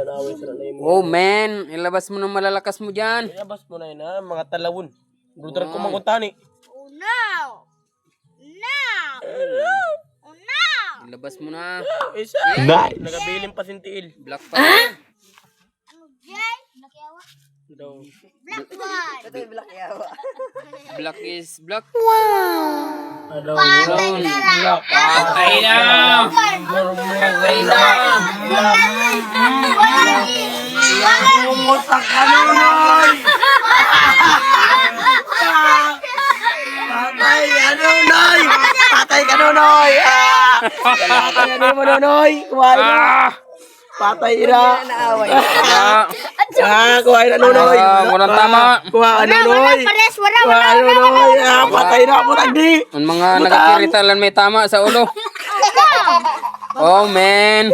naaway sa nanay mo. Oh, man. Ilabas mo ng malalakas mo dyan. Ilabas mo na yun ha, mga talawon. Brother ko mangutani. Oh no! No! Oh no! Ilabas mo na. Isa. Nice. Nagabiling pasintiil. Black pa. Ano Jay? Nakiyawa? Daw. Black one! Ito yung black yawa. Black is black. Hello. Patay na lang! Patay na! Patay na! Pumutak ka nunoy! Patay ka nunoy! Patay ka nunoy! Patay ka mo nunoy! Kuhain na! Patay na! Naaway. Kuhain na nunoy! Walang tama. Kuhain na nunoy! Pares! Wala! Kuhain na nunoy! Patay na po tagdi! Ang mga nakakirita lang may tama sa ulo. Oh, man.